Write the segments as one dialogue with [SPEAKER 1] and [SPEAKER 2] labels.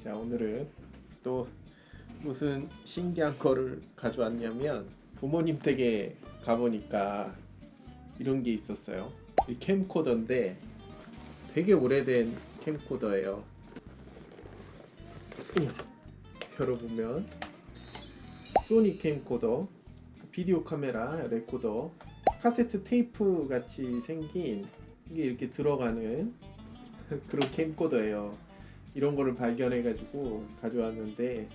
[SPEAKER 1] 자, 오늘은 또 무슨 신기한 거를 가져왔냐면 부모님 댁에 가보니까 이런 게 있었어요. 이 캠코더인데 되게 오래된 캠코더예요. 열어보면 소니 캠코더, 비디오 카메라, 레코더, 카세트 테이프 같이 생긴 이게 이렇게 들어가는 그런 캠코더예요. 이런 거를 발견해가지고 가져왔는데,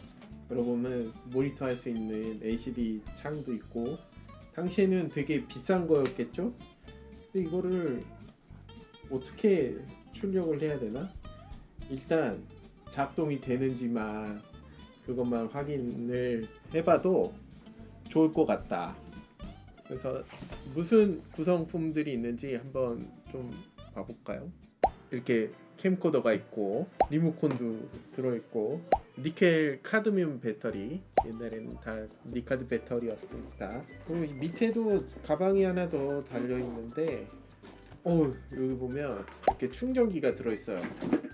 [SPEAKER 1] 여러분은 모니터 할 수 있는 LCD 창도 있고, 당시에는 되게 비싼 거였겠죠? 근데 이거를 어떻게 출력을 해야 되나? 일단 작동이 되는지만 그것만 확인을 해봐도 좋을 것 같다. 그래서 무슨 구성품들이 있는지 한번 좀 봐볼까요? 이렇게 캠코더가 있고 리모컨도 들어있고 니켈 카드뮴 배터리, 옛날에는 다 니카드 배터리였으니까. 그리고 밑에도 가방이 하나 더 달려있는데 여기 보면 이렇게 충전기가 들어있어요.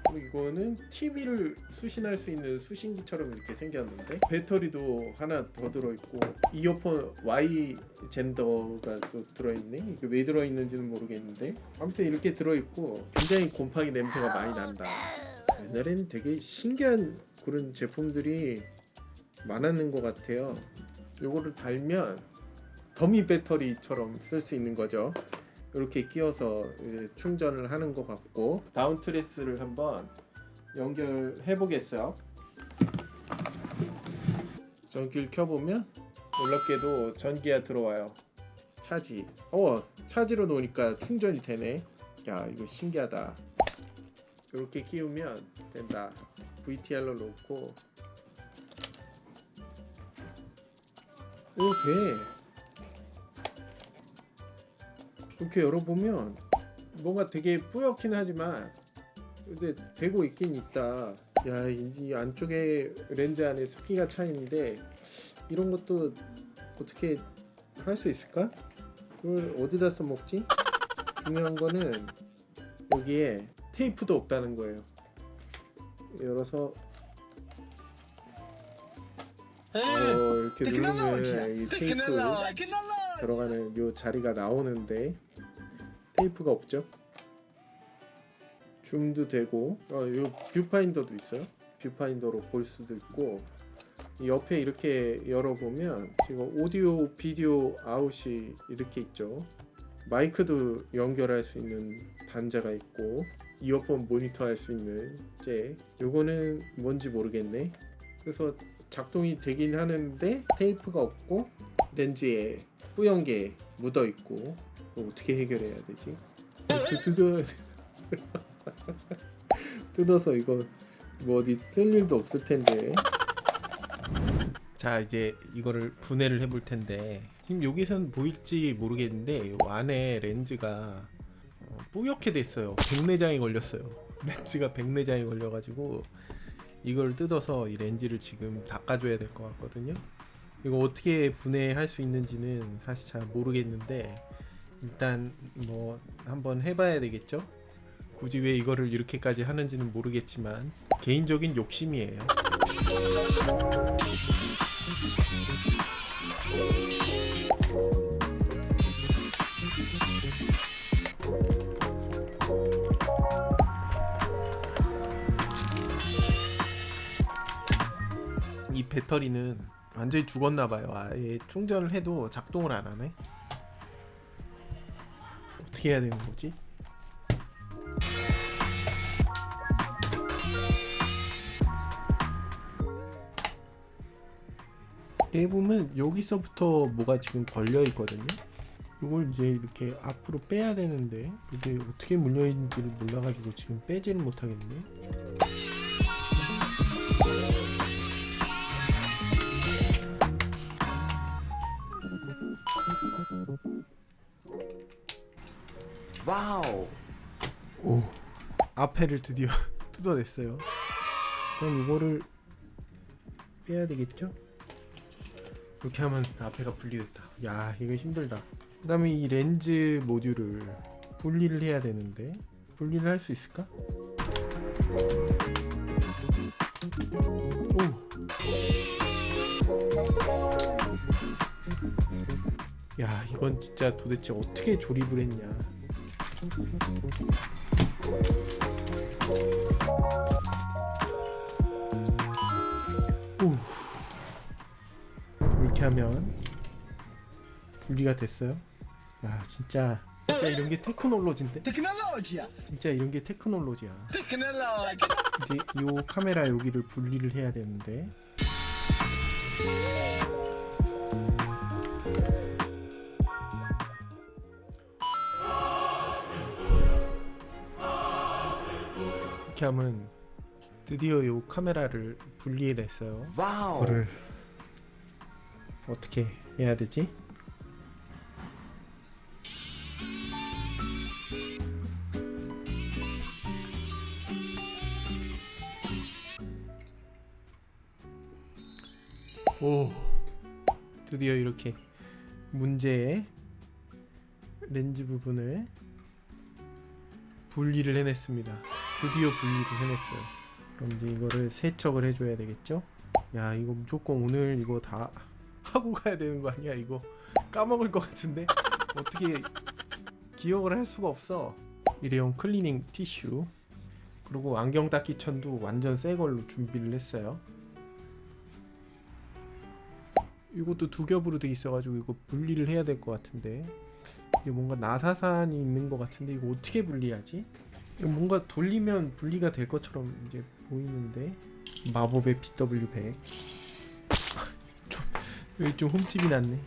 [SPEAKER 1] 그리고 이거는 TV를 수신할 수 있는 수신기처럼 이렇게 생겼는데 배터리도 하나 더 들어있고 이어폰 Y 젠더가 또 들어있네. 이게 왜 들어있는지는 모르겠는데 아무튼 이렇게 들어있고 굉장히 곰팡이 냄새가 많이 난다. 옛날에는 되게 신기한 그런 제품들이 많았는 것 같아요. 요거를 달면 더미 배터리처럼 쓸 수 있는 거죠. 이렇게 끼워서 충전을 하는 것 같고, 다운 트레스를 한번 연결해 보겠어요. 전기를 켜보면 놀랍게도 전기가 들어와요. 차지. 차지로 놓으니까 충전이 되네. 야, 이거 신기하다. 이렇게 끼우면 된다. VTR로 놓고 돼. 이렇게 열어보면 뭔가 되게 뿌옇긴 하지만 이제 되고 있긴 있다. 야, 이 안쪽에 렌즈 안에 습기가 차 있는데 이런 것도 어떻게 할 수 있을까? 이걸 어디다 써먹지? 중요한 거는 여기에 테이프도 없다는 거예요. 열어서 이렇게 누르면 이 테이프 들어가는 요 자리가 나오는데 테이프가 없죠. 줌도 되고 요 뷰파인더도 있어요. 뷰파인더로 볼 수도 있고, 이 옆에 이렇게 열어보면 지금 오디오 비디오 아웃이 이렇게 있죠. 마이크도 연결할 수 있는 단자가 있고 이어폰 모니터 할 수 있는 요거는 뭔지 모르겠네. 그래서 작동이 되긴 하는데 테이프가 없고 렌즈에 뿌연 게 묻어 있고, 어떻게 해결해야 되지? 뜯어서 이거 뭐 어디 쓸 일도 없을 텐데. 자, 이제 이거를 분해를 해볼 텐데, 지금 여기선 보일지 모르겠는데 이 안에 렌즈가 뿌옇게 됐어요. 백내장이 걸렸어요. 렌즈가 백내장이 걸려가지고 이걸 뜯어서 이 렌즈를 지금 닦아줘야 될 것 같거든요. 이거 어떻게 분해할 수 있는지는 사실 잘 모르겠는데 일단 뭐 한번 해봐야 되겠죠. 굳이 왜 이거를 이렇게까지 하는지는 모르겠지만 개인적인 욕심이에요. 이 배터리는 완전히 죽었나봐요. 아예 충전을 해도 작동을 안 하네. 어떻게 해야 되는 거지? 여기 보면 여기서부터 뭐가 지금 걸려 있거든요. 이걸 이제 이렇게 앞으로 빼야 되는데 이게 어떻게 물려 있는지를 몰라가지고 지금 빼지는 못하겠네.
[SPEAKER 2] 와우.
[SPEAKER 1] 앞에를 드디어 뜯어냈어요. 그럼 이거를 빼야 되겠죠? 이렇게 하면 앞에가 분리됐다. 야, 이거 힘들다. 그 다음에 이 렌즈 모듈을 분리를 해야 되는데 분리를 할 수 있을까? 야, 이건 진짜 도대체 어떻게 조립을 했냐. 이렇게 하면 분리가 됐어요. 야, 진짜 이런 게 테크놀로지인데? 진짜 이런 게 테크놀로지야. 이제 요 카메라 여기를 분리를 해야 되는데, 이렇게 하면 드디어 요 카메라를 분리해냈어요.
[SPEAKER 2] 와우.
[SPEAKER 1] 이거를 어떻게 해야 되지? 오, 드디어 이렇게 문제의 렌즈 부분을 분리를 해냈습니다. 드디어 분리를 해냈어요. 그럼 이제 이거를 세척을 해줘야 되겠죠? 야, 이거 무조건 오늘 이거 다 하고 가야 되는 거 아니야? 이거 까먹을 것 같은데 어떻게 기억을 할 수가 없어. 일회용 클리닝 티슈, 그리고 안경 닦기 천도 완전 새 걸로 준비를 했어요. 이것도 두 겹으로 돼 있어가지고 이거 분리를 해야 될 것 같은데, 이게 뭔가 나사산이 있는 것 같은데 이거 어떻게 분리하지? 이거 뭔가 돌리면 분리가 될 것처럼 이제 보이는데, 마법의 BW100. 여기 좀 홈집이 났네.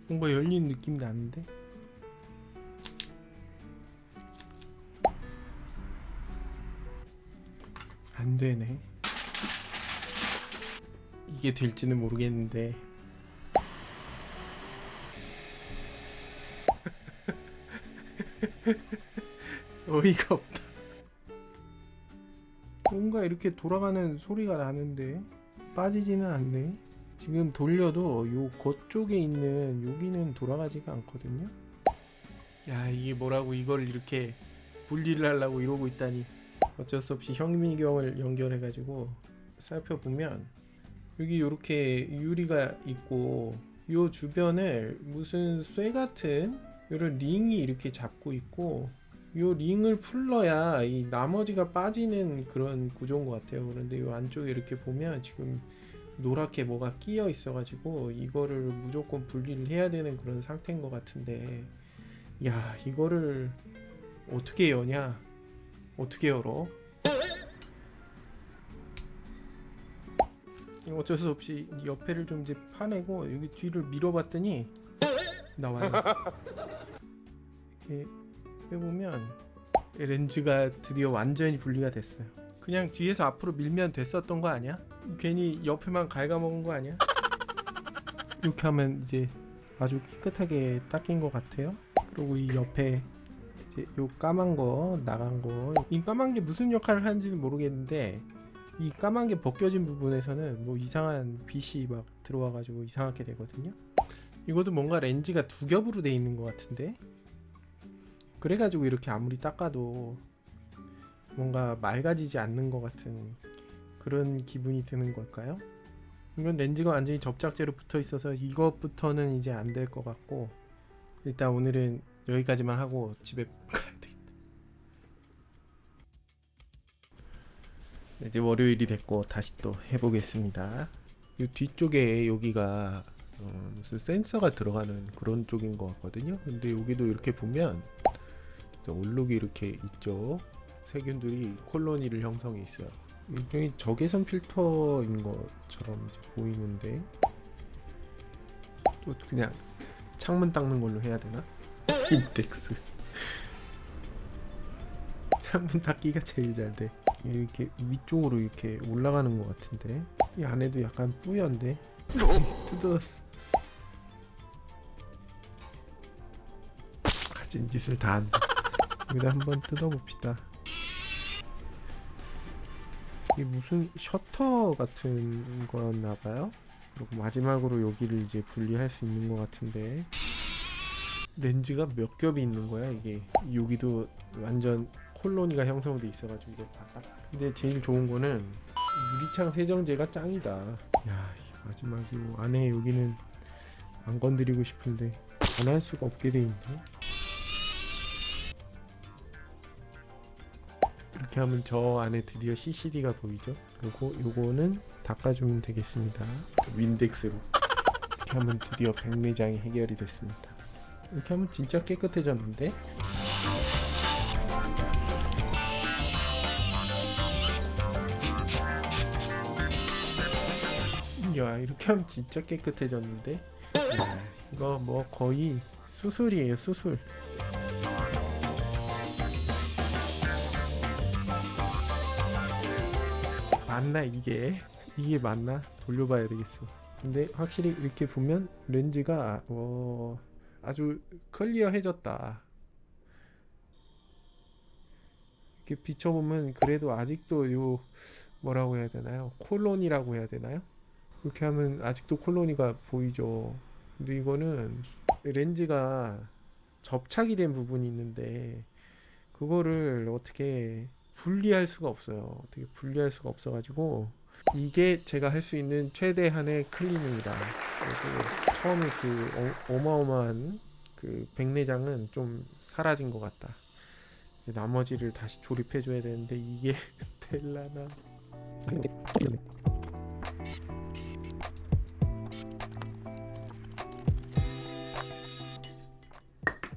[SPEAKER 1] 뭔가 열리는 느낌이 나는데. 안 되네. 이게 될지는 모르겠는데. 어이가 없다. 뭔가 이렇게 돌아가는 소리가 나는데 빠지지는 않네. 지금 돌려도 요 겉쪽에 있는 여기는 돌아가지가 않거든요. 야, 이게 뭐라고 이걸 이렇게 분리를 하려고 이러고 있다니. 어쩔 수 없이 현미경을 연결해가지고 살펴보면 여기 이렇게 유리가 있고, 요 주변을 무슨 쇠 같은 이런 링이 이렇게 잡고 있고, 요 링을 풀러야 이 나머지가 빠지는 그런 구조인 것 같아요. 그런데 요 안쪽에 이렇게 보면 지금 노랗게 뭐가 끼어 있어가지고 이거를 무조건 분리를 해야 되는 그런 상태인 것 같은데, 야, 이거를 어떻게 여냐? 어떻게 열어? 어쩔 수 없이 옆에를 좀 이제 파내고 여기 뒤를 밀어봤더니 나와요. 이렇게 빼보면 렌즈가 드디어 완전히 분리가 됐어요. 그냥 뒤에서 앞으로 밀면 됐었던 거 아니야? 괜히 옆에만 갉아먹은 거 아니야? 이렇게 하면 이제 아주 깨끗하게 닦인 것 같아요. 그리고 이 옆에 이제 요 까만 거 나간 거, 이 까만 게 무슨 역할을 하는지는 모르겠는데, 이 까만 게 벗겨진 부분에서는 뭐 이상한 빛이 막 들어와가지고 이상하게 되거든요. 이것도 뭔가 렌즈가 두 겹으로 돼 있는 것 같은데, 그래가지고 이렇게 아무리 닦아도 뭔가 맑아지지 않는 것 같은 그런 기분이 드는 걸까요? 이건 렌즈가 완전히 접착제로 붙어 있어서 이것부터는 이제 안 될 것 같고, 일단 오늘은 여기까지만 하고 집에 가야 되겠다. 이제 월요일이 됐고 다시 또 해보겠습니다. 이 뒤쪽에 여기가 무슨 센서가 들어가는 그런 쪽인 것 같거든요. 근데 여기도 이렇게 보면 얼룩이 이렇게 있죠. 세균들이 콜로니를 형성해 있어요. 일종의 적외선 필터인 것처럼 보이는데, 또 그냥 창문 닦는 걸로 해야 되나? 인덱스. 창문 닦기가 제일 잘 돼. 이렇게 위쪽으로 이렇게 올라가는 것 같은데, 이 안에도 약간 뿌연데 뜯었어. 가진 짓을 다 한다. 여기다 한번 뜯어봅시다. 이게 무슨 셔터 같은 거였나봐요. 그리고 마지막으로 여기를 이제 분리할 수 있는 것 같은데, 렌즈가 몇 겹이 있는 거야 이게. 여기도 완전 콜로니가 형성돼 있어가지고 이거 다. 근데 제일 좋은 거는 유리창 세정제가 짱이다. 야, 이 마지막 이 안에 여기는 안 건드리고 싶은데 안 할 수가 없게 돼 있네. 이렇게 하면 저 안에 드디어 CCD가 보이죠. 그리고 요거는 닦아주면 되겠습니다. 윈덱스로. 이렇게 하면 드디어 백내장이 해결이 됐습니다. 이렇게 하면 진짜 깨끗해졌는데. 야, 이렇게 하면 진짜 깨끗해졌는데. 야, 이거 뭐 거의 수술이에요, 수술. 맞나 이게 맞나? 돌려봐야 되겠어. 근데 확실히 이렇게 보면 렌즈가 아주 클리어해졌다. 이렇게 비춰보면 그래도 아직도 요 뭐라고 해야 되나요? 콜로니라고 해야 되나요? 이렇게 하면 아직도 콜로니가 보이죠. 근데 이거는 렌즈가 접착이 된 부분이 있는데 그거를 어떻게 분리할 수가 없어요. 어떻게 분리할 수가 없어가지고 이게 제가 할 수 있는 최대한의 클리닝이다. 그리고 처음에 그 어마어마한 그 백내장은 좀 사라진 것 같다. 이제 나머지를 다시 조립해줘야 되는데 이게 될라나.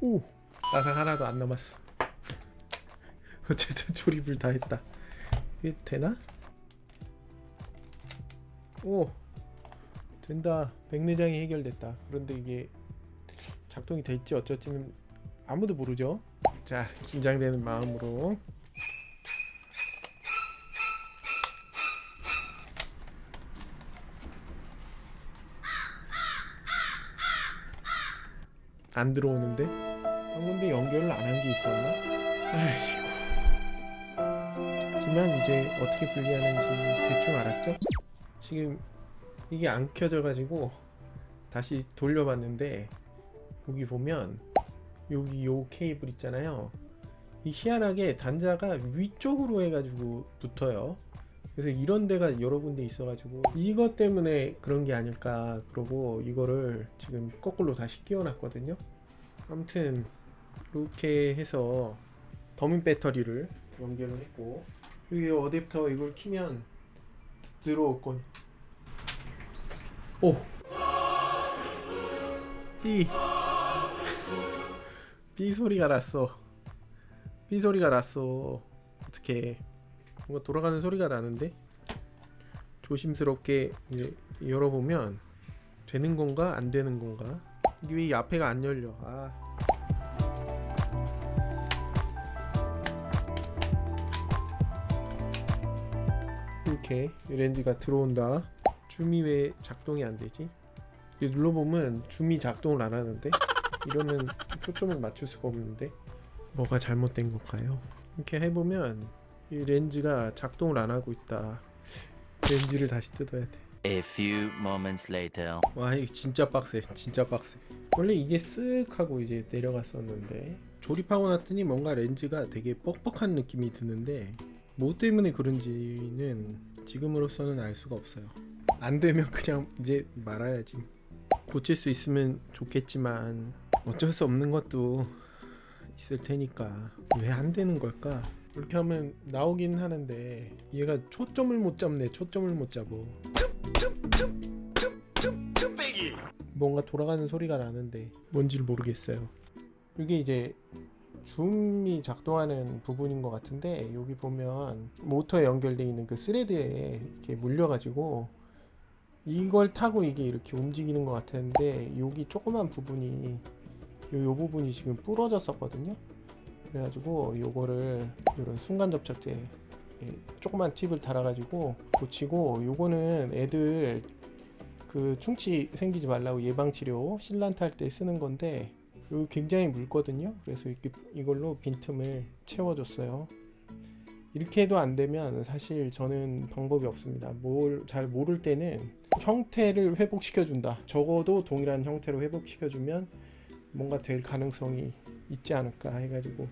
[SPEAKER 1] 오, 나상 하나도 안 남았어. 어쨌든 조립을 다 했다. 이게 되나? 오, 된다. 백내장이 해결됐다. 그런데 이게 작동이 될지 어쩔지는 아무도 모르죠. 자, 긴장되는 마음으로 안 들어오는데? 근데 연결을 안 한 게 있었나? 아이고. 하지만 이제 어떻게 분리하는지 대충 알았죠? 지금 이게 안 켜져가지고 다시 돌려봤는데 여기 보면 여기 요 케이블 있잖아요. 이 희한하게 단자가 위쪽으로 해가지고 붙어요. 그래서 이런 데가 여러 군데 있어가지고 이것 때문에 그런 게 아닐까 그러고 이거를 지금 거꾸로 다시 끼워놨거든요. 아무튼 이렇게 해서 더미 배터리를 연결을 했고 여기 어댑터 이걸 키면 들어올 거니. 오! 삐 소리가 났어. 삐 소리가 났어. 어떻게 뭔가 돌아가는 소리가 나는데 조심스럽게 이제 열어보면 되는 건가 안 되는 건가. 이게 왜 이 앞에가 안 열려. 이렇게 렌즈가 들어온다. 줌이 왜 작동이 안 되지? 눌러보면 줌이 작동을 안 하는데 이러면 초점을 맞출 수가 없는데 뭐가 잘못된 걸까요? 이렇게 해보면 이 렌즈가 작동을 안 하고 있다. 렌즈를 다시 뜯어야 돼.
[SPEAKER 3] A few moments later.
[SPEAKER 1] 와, 이거 진짜 빡세. 진짜 빡세. 원래 이게 쓱 하고 이제 내려갔었는데 조립하고 났더니 뭔가 렌즈가 되게 뻑뻑한 느낌이 드는데 뭐 때문에 그런지는 지금으로서는 알 수가 없어요. 안 되면 그냥 이제 말아야지. 고칠 수 있으면 좋겠지만 어쩔 수 없는 것도 있을 테니까 왜 안 되는 걸까? 이렇게 하면 나오긴 하는데 얘가 초점을 못 잡네. 초점을 못 잡어. 뭔가 돌아가는 소리가 나는데 뭔지를 모르겠어요. 이게 이제 줌이 작동하는 부분인 것 같은데 여기 보면 모터에 연결되어 있는 그 스레드에 이렇게 물려가지고 이걸 타고 이게 이렇게 움직이는 것 같았는데 여기 조그만 부분이 요 부분이 지금 부러졌었거든요. 그래가지고 요거를 이런 순간 접착제 조그만 팁을 달아가지고 고치고 요거는 애들 그 충치 생기지 말라고 예방치료 실란트 할 때 쓰는 건데 여기 굉장히 묽거든요. 그래서 이걸로 빈틈을 채워줬어요. 이렇게 해도 안 되면 사실 저는 방법이 없습니다. 뭘 잘 모를 때는 형태를 회복시켜 준다. 적어도 동일한 형태로 회복시켜 주면 뭔가 될 가능성이 있지 않을까 해가지고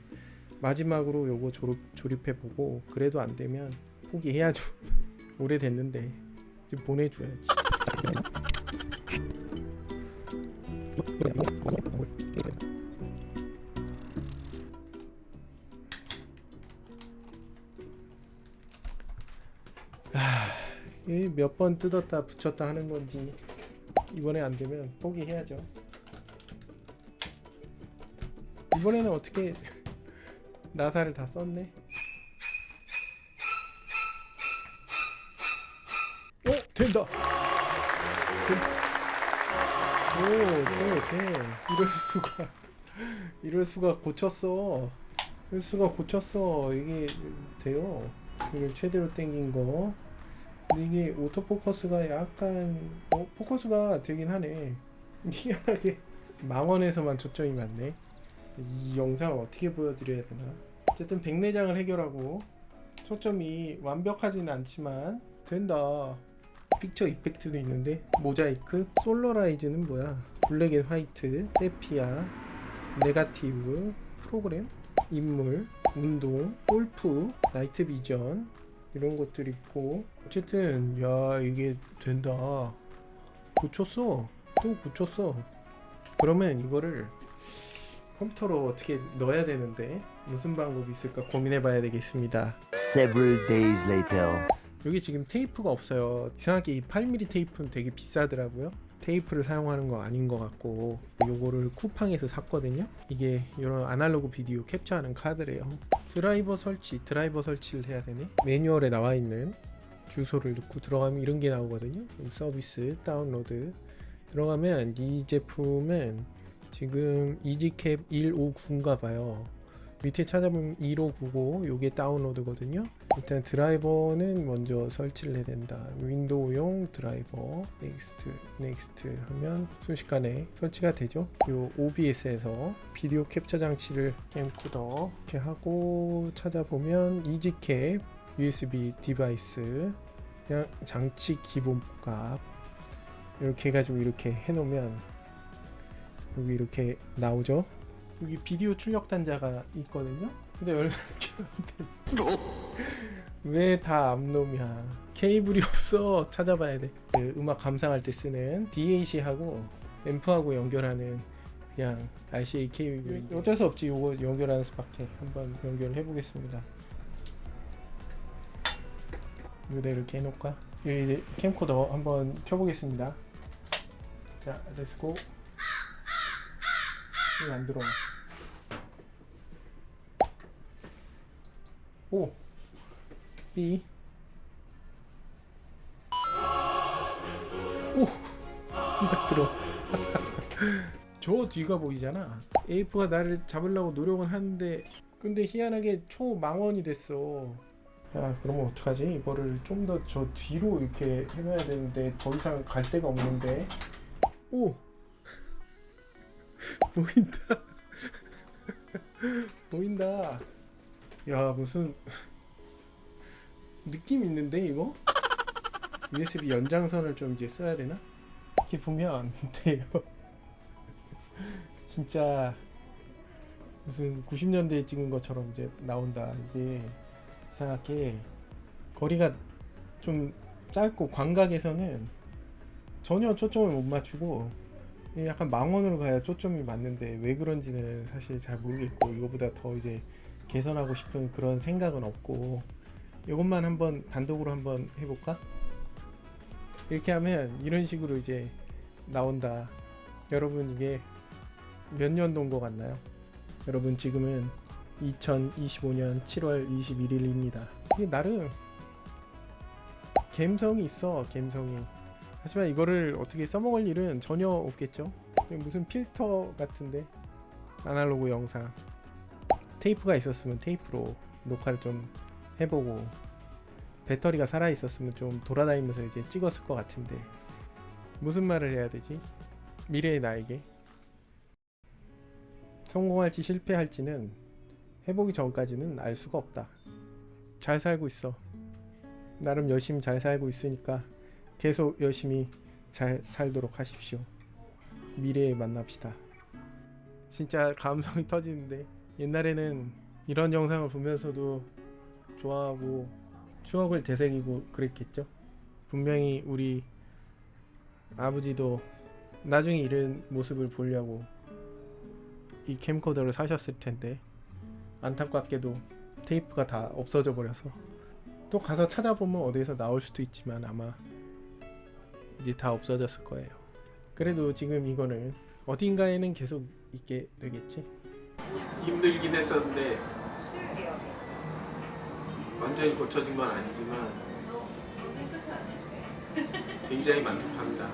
[SPEAKER 1] 마지막으로 요거 조립해보고 그래도 안 되면 포기해야죠. 오래됐는데 지금 보내줘야지. 몇 번 뜯었다 붙였다 하는 건지 이번에 안 되면 포기해야죠. 이번에는 어떻게 나사를 다 썼네. 된다. 돼. 이럴 수가 고쳤어. 이게 돼요. 이걸 최대로 당긴 거. 근데 이게 오토포커스가 약간 포커스가 되긴 하네. 희한하게 망원에서만 초점이 맞네. 이 영상을 어떻게 보여드려야 되나. 어쨌든 백내장을 해결하고 초점이 완벽하진 않지만 된다. 픽처 이펙트도 있는데 모자이크, 솔러라이즈는 뭐야? 블랙 앤 화이트, 세피아, 네가티브, 프로그램, 인물, 운동, 골프, 나이트 비전 이런 것들 있고 어쨌든 야 이게 된다. 고쳤어. 또 고쳤어. 그러면 이거를 컴퓨터로 어떻게 넣어야 되는데 무슨 방법이 있을까 고민해 봐야 되겠습니다.
[SPEAKER 2] Several days later.
[SPEAKER 1] 여기 지금 테이프가 없어요. 이상하게 이 8mm 테이프는 되게 비싸더라고요. 테이프를 사용하는 거 아닌 것 같고 요거를 쿠팡에서 샀거든요. 이게 이런 아날로그 비디오 캡처하는 카드래요. 드라이버 설치를 해야 되네. 매뉴얼에 나와 있는 주소를 넣고 들어가면 이런 게 나오거든요. 서비스 다운로드 들어가면 이 제품은 지금 이지캡 159인가 봐요. 밑에 찾아보면 1599 요게 다운로드거든요. 일단 드라이버는 먼저 설치를 해야 된다. 윈도우용 드라이버 넥스트 하면 순식간에 설치가 되죠. 요 OBS에서 비디오 캡처 장치를 캠코더 이렇게 하고 찾아보면 이지캡 USB 디바이스 그냥 장치 기본값 이렇게 해가지고 이렇게 해놓으면 여기 이렇게 나오죠. 여기 비디오 출력 단자가 있거든요. 근데 얼마 왜 다 암놈이야? 케이블이 없어. 찾아봐야 돼. 그 음악 감상할 때 쓰는 DAC하고 앰프하고 연결하는 그냥 RCA 케이블. 어쩔 수 없지. 이거 연결하는 수밖에. 한번 연결해 보겠습니다. 여기다 이렇게 해놓을까? 여기 이제 캠코더 한번 켜보겠습니다. 자, 렛츠고. 이거 안 들어와. 오, B, 오, 이거 들어. 저 뒤가 보이잖아. AF가 나를 잡으려고 노력은 하는데, 근데 희한하게 초망원이 됐어. 야, 그러면 어떡하지? 이거를 좀 더 저 뒤로 이렇게 해놔야 되는데 더 이상 갈 데가 없는데. 오, 보인다. 보인다. 야, 무슨 느낌 있는데 이거? USB 연장선을 좀 이제 써야 되나? 이렇게 보면 돼요. 진짜 무슨 90년대에 찍은 것처럼 이제 나온다. 이게 이상하게 거리가 좀 짧고 광각에서는 전혀 초점을 못 맞추고 약간 망원으로 가야 초점이 맞는데 왜 그런지는 사실 잘 모르겠고 이거보다 더 이제 개선하고 싶은 그런 생각은 없고 이것만 한번 단독으로 한번 해볼까? 이렇게 하면 이런 식으로 이제 나온다. 여러분 이게 몇 년도인 것 같나요? 여러분 지금은 2025년 7월 21일입니다. 이게 나름 감성이 있어. 감성이. 하지만 이거를 어떻게 써먹을 일은 전혀 없겠죠. 무슨 필터 같은데 아날로그 영상 테이프가 있었으면 테이프로 녹화를 좀 해보고 배터리가 살아있었으면 좀 돌아다니면서 이제 찍었을 것 같은데 무슨 말을 해야 되지? 미래의 나에게 성공할지 실패할지는 해보기 전까지는 알 수가 없다. 잘 살고 있어. 나름 열심히 잘 살고 있으니까 계속 열심히 잘 살도록 하십시오. 미래에 만납시다. 진짜 감성이 터지는데 옛날에는 이런 영상을 보면서도 좋아하고 추억을 되새기고 그랬겠죠. 분명히 우리 아버지도 나중에 이런 모습을 보려고 이 캠코더를 사셨을 텐데 안타깝게도 테이프가 다 없어져 버려서 또 가서 찾아보면 어디에서 나올 수도 있지만 아마 이제 다 없어졌을 거예요. 그래도 지금 이거는 어딘가에는 계속 있게 되겠지. 힘들긴 했었는데 완전히 고쳐진 건 아니지만 굉장히 만족합니다.